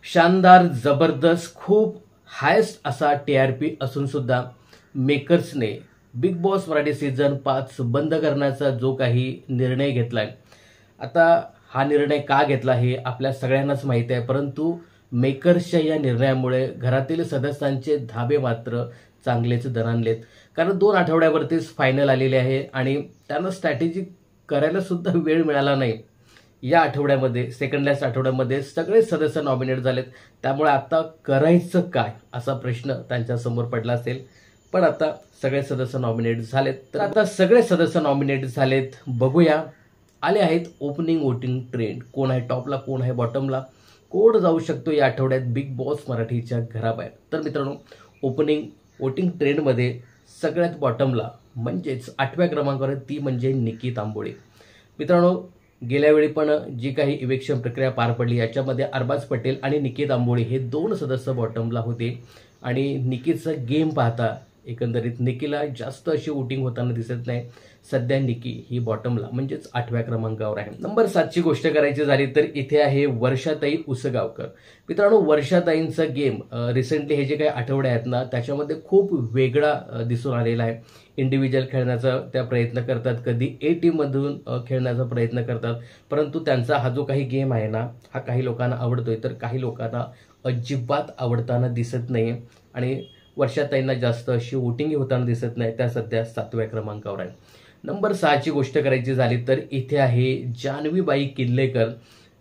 शानदार, जबरदस्त, खूप हायस्ट असा TRP असून सुद्धा मेकर्सने बिग बॉस मराठी सीझन 5 बंद करण्याचा जो काही निर्णय घेतलाय, आता हा निर्णय का घेतला हे आपल्या सगळ्यांनाच माहिती आहे, परंतु मेकर्सच्या या निर्णयामुळे घरातील सदस्यांचे धाबे मात्र चांगलेच दणाणलेत. कारण 2 आठवड्यावरतीच फायनल आलेले आहे आणि त्यांना स्ट्रॅटेजी करायला सुद्धा वेळ मिळाला नाही. या आठवड्यामध्ये, सेकंड लास्ट आठवड्यामध्ये सगळे सदस्य नॉमिनेट झालेत. त्यामुळे आता करायचं काय असा प्रश्न त्यांच्यासमोर पडला असेल. पण आता सगळे सदस्य नॉमिनेट झालेत. तर आता सगळे सदस्य नॉमिनेट झालेत. बघूया, आले आहेत ओपनिंग वोटिंग ट्रेंड. कोण आहे टॉपला, कोण आहे बॉटमला, कोण जाऊ शकतो या आठवड्यात बिग बॉस मराठीच्या घराबाहेर. तर मित्रांनो, ओपनिंग वोटिंग ट्रेंडमध्ये सगळ्यात बॉटमला म्हणजेच 8व्या क्रमांकावर आहे ती म्हणजे निकी तांबोळे. मित्रांनो, गेल्या वेळी पण जी काही इलेक्शन प्रक्रिया पार पडली याच्यामध्ये अरबाज पटेल आणि निकी तांबोळे हे 2 सदस्य बॉटमला होते. आणि निकीचा गेम पाहता एकंदरीत निकीला जास्त अशी वोटिंग होताना दिसत नाही. सध्या निकी ही बॉटमला म्हणजेच 8व्या क्रमांकावर आहे. नंबर 7ची गोष्ट करायची झाली तर इथे आहे वर्षाताई उसगावकर. मित्रांनो, वर्षाताईंचा गेम रिसेंटली हे जे काही आठवडे आहेत ना त्याच्यामध्ये खूप वेगळा दिसून आलेला आहे. इंडिव्हिज्युअल खेळण्याचा त्या प्रयत्न करतात, कधी ए टीममधून खेळण्याचा प्रयत्न करतात, परंतु त्यांचा हा जो काही गेम आहे ना हा काही लोकांना आवडतोय तर काही लोकांना अजिबात आवडताना दिसत नाही. आणि वर्षाताईंना जास्त अशी वोटिंग होताना दिसत नाही. त्या सध्या 7व्या क्रमांकावर आहे. नंबर 6ची गोष्ट करायची झाली तर इथे आहे जान्हवीबाई किल्लेकर.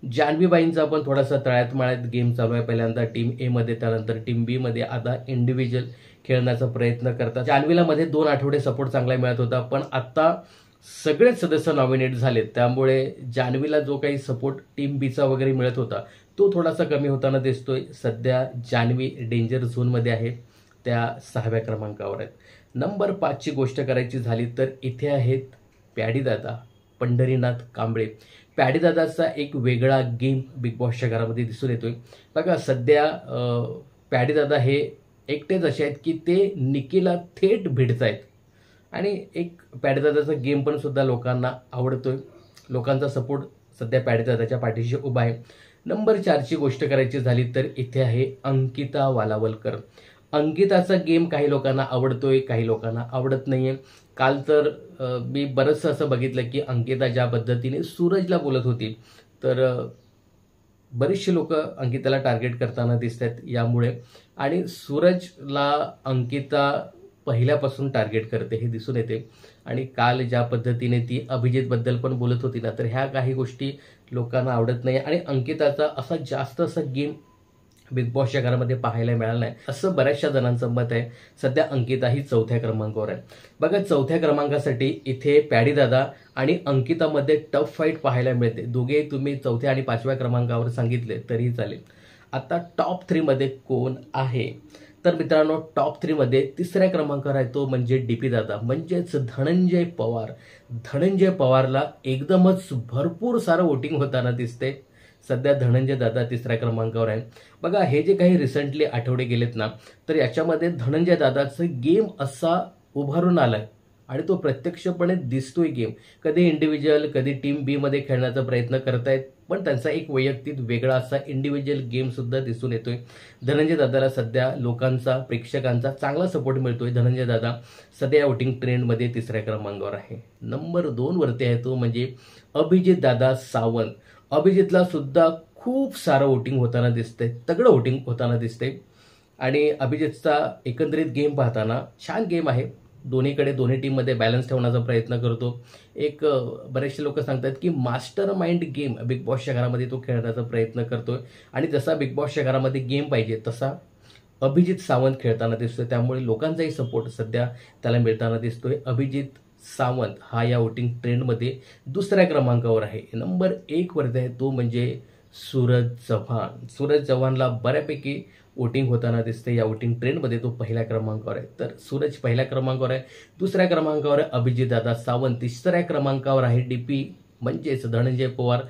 जान्हवीबाईंचा पण थोडासा तळ्यात मळ्यात गेम चालू आहे. पहिल्यांदा टीम ए मध्ये, त्यानंतर टीम बी मध्ये, आता इंडिव्हिज्युअल खेळण्याचा प्रयत्न करतात. जान्हवीला मध्ये 2 आठवडे सपोर्ट चांगला मिळत होता, पण आता सगळेच सदस्य नॉमिनेट झालेत. त्यामुळे जान्हवीला जो काही सपोर्ट टीम बीचा वगैरे मिळत होता तो थोडासा कमी होताना दिसतोय. सध्या जान्हवी डेंजर झोनमध्ये आहे, त्या 6व्या क्रमांकावर आहेत. नंबर 5ची गोष्ट करायची झाली तर इथे आहेत प्याडीदादा पंढरीनाथ कांबळे. प्याडीदादाचा एक वेगळा गेम बिग बॉसच्या घरामध्ये दिसून येतोय. बघा, सध्या प्याडीदादा हे एकटेच असे आहेत की ते निकीला थेट भिडत आहेत. आणि एक प्याडीदादाचा गेम पण सुद्धा लोकांना आवडतोय. लोकांचा सपोर्ट सध्या प्याडीदादाच्या पाठीशी उभा आहे. नंबर 4ची गोष्ट करायची झाली तर इथे आहे अंकिता वालावलकर. अंकिताचा गेम काही लोकांना आवडतोय, काही लोकांना आवडत नाहीये. काल तर मी बरंचसं असं बघितलं की अंकिता ज्या पद्धतीने सूरजला बोलत होती तर बरेचसे लोक अंकिताला टार्गेट करताना दिसत आहेत यामुळे. आणि सूरजला अंकिता पहिल्यापासून टार्गेट करते हे दिसून येते. आणि काल ज्या पद्धतीने ती अभिजितबद्दल पण बोलत होती ना तर ह्या काही गोष्टी लोकांना आवडत नाही. आणि अंकिताचा असा जास्त असा गेम बिग बॉसच्या घरामध्ये पाहायला मिळालं नाही असं बऱ्याचशा जणांचं मत आहे. सध्या अंकिता ही 4थ्या क्रमांकावर आहे. बघा, 4थ्या क्रमांकासाठी इथे प्याडीदादा आणि अंकितामध्ये टफ फाईट पाहायला मिळते. दोघे तुम्ही 4थ्या आणि 5व्या क्रमांकावर सांगितले तरीही चालेल. आता टॉप 3 मध्ये कोण आहे तर मित्रांनो, टॉप 3 मध्ये 3ऱ्या क्रमांकावर आहे तो म्हणजे DP दादा म्हणजेच धनंजय पवार. धनंजय पवारला एकदमच भरपूर सारं वोटिंग होताना दिसते. सध्या धनंजय दादा 3ऱ्या क्रमांकावर आहे. बघा, हे जे काही रिसेंटली आठवडे गेलेत ना तर याच्यामध्ये धनंजय दादाचं गेम असा उभारून आलाय आणि तो प्रत्यक्षपणे दिसतोय गेम. कधी इंडिव्हिज्युअल, कधी टीम बी मध्ये खेळण्याचा प्रयत्न करतायत, पण त्यांचा एक वैयक्तिक वेगळा असा इंडिव्हिज्युअल गेम सुद्धा दिसून येतोय. धनंजय दादाला सध्या लोकांचा, प्रेक्षकांचा चांगला सपोर्ट मिळतोय. धनंजय दादा सध्या वोटिंग ट्रेंडमध्ये 3ऱ्या क्रमांकावर आहे. नंबर 2 वरती आहे तो म्हणजे अभिजित दादा सावंत. अभिजितला सुद्धा खूप सारं वोटिंग होताना दिसतंय, तगडं वोटिंग होताना दिसतंय. आणि अभिजितचा एकंदरीत गेम पाहताना छान गेम आहे. दोन्ही टीममध्ये बॅलन्स ठेवण्याचा प्रयत्न करतो. एक बरेचसे लोक सांगतात की मास्टर माइंड गेम बिग बॉसच्या घरामध्ये तो खेळण्याचा प्रयत्न करतोय. आणि जसा बिग बॉसच्या घरामध्ये गेम पाहिजे तसा अभिजित सावंत खेळताना दिसतोय. त्यामुळे लोकांचाही सपोर्ट सध्या त्याला मिळताना दिसतोय. अभिजित सावंत हा या वोटिंग ट्रेंडमध्ये 2ऱ्या क्रमांकावर आहे. नंबर 1 वरती आहे तो म्हणजे सूरज चव्हाण. सूरज चव्हाणला बऱ्यापैकी वोटिंग होताना दिसते या वोटिंग ट्रेंडमध्ये. तो 1ल्या क्रमांकावर आहे. तर सूरज 1ल्या क्रमांकावर आहे. 2ऱ्या क्रमांकावर आहे अभिजित दादा सावंत. 3ऱ्या क्रमांकावर आहे DP म्हणजेच धनंजय पवार.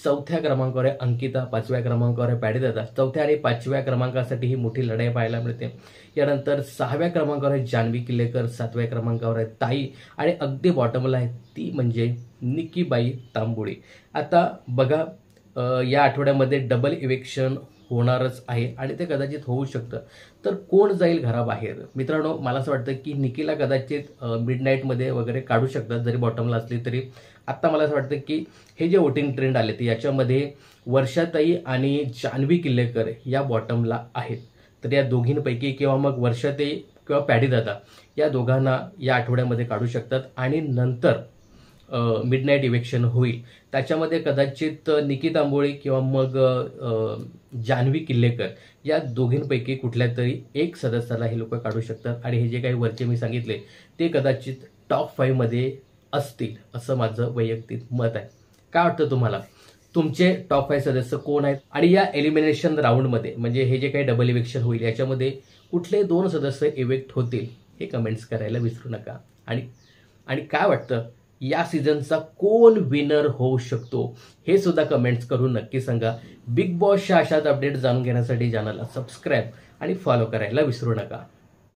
4थ्या क्रमांकावर आहे अंकिता. 5व्या क्रमांकावर आहे प्याडीदादा. 4थ्या आणि 5व्या क्रमांकासाठी ही मोठी लढाई पाहायला मिळते. यानंतर 6व्या क्रमांकावर आहे जान्हवी किल्लेकर. 7व्या क्रमांकावर आहे ताई. आणि अगदी बॉटमला आहे ती म्हणजे निकीबाई तांबोळे. आता बघा, या आठवड्यामध्ये डबल इलेक्शन होणारच आहे आणि ते कदाचित होऊ शकतं. तर कोण जाईल घराबाहेर? मित्रांनो, मला असं वाटतं की निकीला कदाचित मिडनाईटमध्ये वगैरे काढू शकतात, जरी बॉटमला असली तरी. आत्ता मला असं वाटतं की हे जे वोटिंग ट्रेंड आले ते याच्यामध्ये वर्षाताई आणि जान्हवी किल्लेकर या बॉटमला आहेत. तर या दोघींपैकी किंवा मग वर्षाताई किंवा पॅडी दादा या दोघांना या आठवड्यामध्ये काढू शकतात आणि नंतर मिडनाईट इलेक्शन होईल. त्याच्यामध्ये कदाचित निकी तांबोळी किंवा मग जान्हवी किल्लेकर या दोघींपैकी कुठल्या तरी एक सदस्याला हे लोक काढू शकतात आणि हे जे काही वरचे मी सांगितले ते कदाचित टॉप 5 मध्ये असतील असं माझं वैयक्तिक मत आहे. काय वाटतं तुम्हाला? तुमचे टॉप 5 सदस्य कोण आहेत आणि या एलिमिनेशन राऊंडमध्ये म्हणजे हे जे काही डबल इलेक्शन होईल याच्यामध्ये कुठले 2 सदस्य इवेक्ट होतील हे कमेंट्स करायला विसरू नका. आणि काय वाटतं या सीझनचा कोण विनर होऊ शकतो हे सुद्धा कमेंट्स करून नक्की सांगा. बिग बॉसच्या अशाच अपडेट जाणून घेण्यासाठी चॅनलला सबस्क्राईब आणि फॉलो करायला विसरू नका.